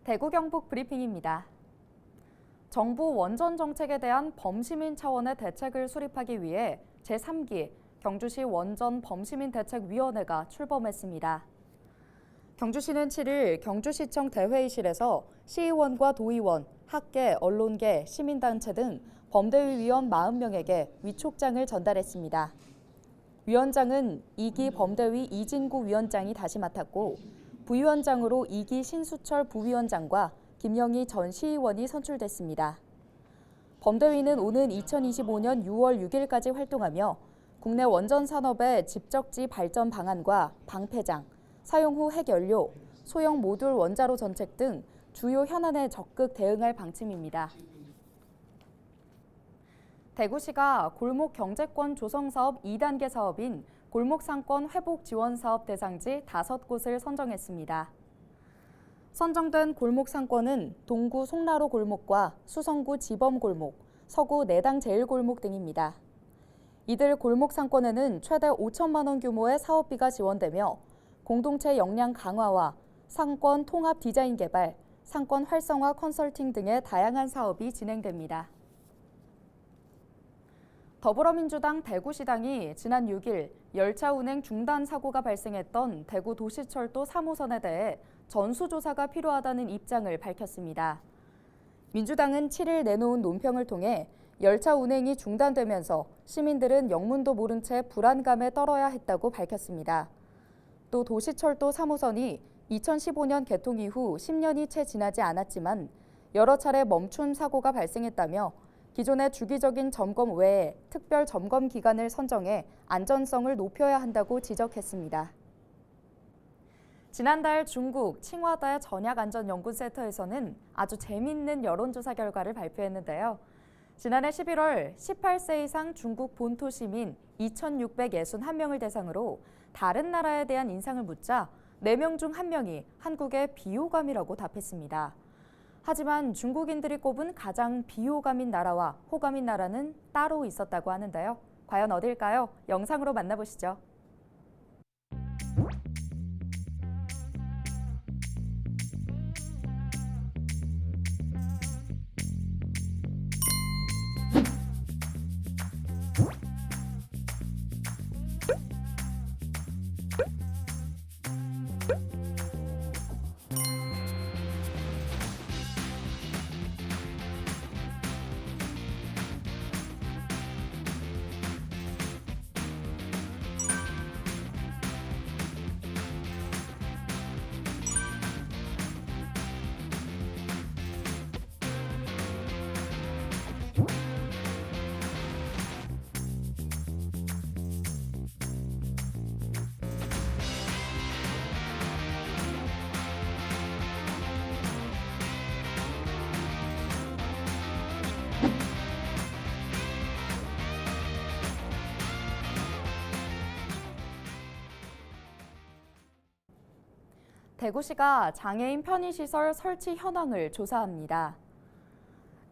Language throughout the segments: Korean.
대구 경북 브리핑입니다. 정부 원전 정책에 대한 범시민 차원의 대책을 수립하기 위해 제3기 경주시 원전 범시민 대책위원회가 출범했습니다. 경주시는 7일 경주시청 대회의실에서 시의원과 도의원, 학계, 언론계, 시민단체 등 범대위 위원 40명에게 위촉장을 전달했습니다. 위원장은 2기 범대위 이진구 위원장이 다시 맡았고 부위원장으로 2기 신수철 부위원장과 김영희 전 시의원이 선출됐습니다. 범대위는 오는 2025년 6월 6일까지 활동하며 국내 원전 산업의 집적지 발전 방안과 방패장, 사용 후 핵연료, 소형 모듈 원자로 정책 등 주요 현안에 적극 대응할 방침입니다. 대구시가 골목 경제권 조성 사업 2단계 사업인 골목상권 회복 지원 사업 대상지 5곳을 선정했습니다. 선정된 골목상권은 동구 송나로 골목과 수성구 지범 골목, 서구 내당 제일골목 등입니다. 이들 골목상권에는 최대 5천만 원 규모의 사업비가 지원되며 공동체 역량 강화와 상권 통합 디자인 개발, 상권 활성화 컨설팅 등의 다양한 사업이 진행됩니다. 더불어민주당 대구시당이 지난 6일 열차 운행 중단 사고가 발생했던 대구 도시철도 3호선에 대해 전수조사가 필요하다는 입장을 밝혔습니다. 민주당은 7일 내놓은 논평을 통해 열차 운행이 중단되면서 시민들은 영문도 모른 채 불안감에 떨어야 했다고 밝혔습니다. 또 도시철도 3호선이 2015년 개통 이후 10년이 채 지나지 않았지만 여러 차례 멈춤 사고가 발생했다며 기존의 주기적인 점검 외에 특별 점검 기간을 선정해 안전성을 높여야 한다고 지적했습니다. 지난달 중국 칭화대 전약안전연구센터에서는 아주 재미있는 여론조사 결과를 발표했는데요. 지난해 11월 18세 이상 중국 본토 시민 2,661명을 대상으로 다른 나라에 대한 인상을 묻자 4명 중 1명이 한국의 비호감이라고 답했습니다. 하지만 중국인들이 꼽은 가장 비호감인 나라와 호감인 나라는 따로 있었다고 하는데요. 과연 어딜까요? 영상으로 만나보시죠. 대구시가 장애인 편의시설 설치 현황을 조사합니다.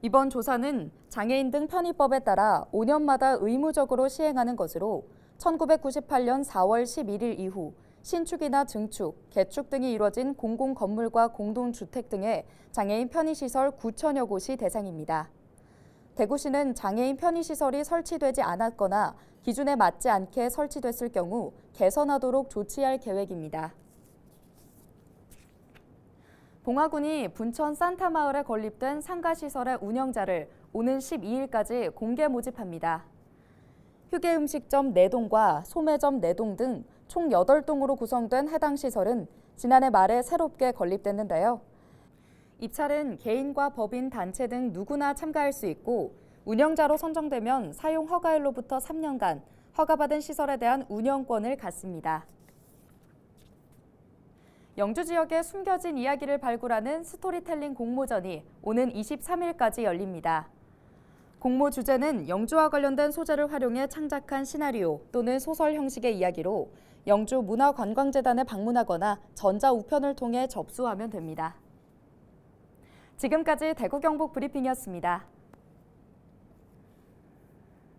이번 조사는 장애인 등 편의법에 따라 5년마다 의무적으로 시행하는 것으로 1998년 4월 11일 이후 신축이나 증축, 개축 등이 이뤄진 공공건물과 공동주택 등의 장애인 편의시설 9천여 곳이 대상입니다. 대구시는 장애인 편의시설이 설치되지 않았거나 기준에 맞지 않게 설치됐을 경우 개선하도록 조치할 계획입니다. 봉화군이 분천 산타마을에 건립된 상가시설의 운영자를 오는 12일까지 공개 모집합니다. 휴게음식점 4동과 소매점 4동 등 총 8동으로 구성된 해당 시설은 지난해 말에 새롭게 건립됐는데요. 입찰은 개인과 법인, 단체 등 누구나 참가할 수 있고 운영자로 선정되면 사용 허가일로부터 3년간 허가받은 시설에 대한 운영권을 갖습니다. 영주 지역의 숨겨진 이야기를 발굴하는 스토리텔링 공모전이 오는 23일까지 열립니다. 공모 주제는 영주와 관련된 소재를 활용해 창작한 시나리오 또는 소설 형식의 이야기로 영주문화관광재단에 방문하거나 전자우편을 통해 접수하면 됩니다. 지금까지 대구 경북 브리핑이었습니다.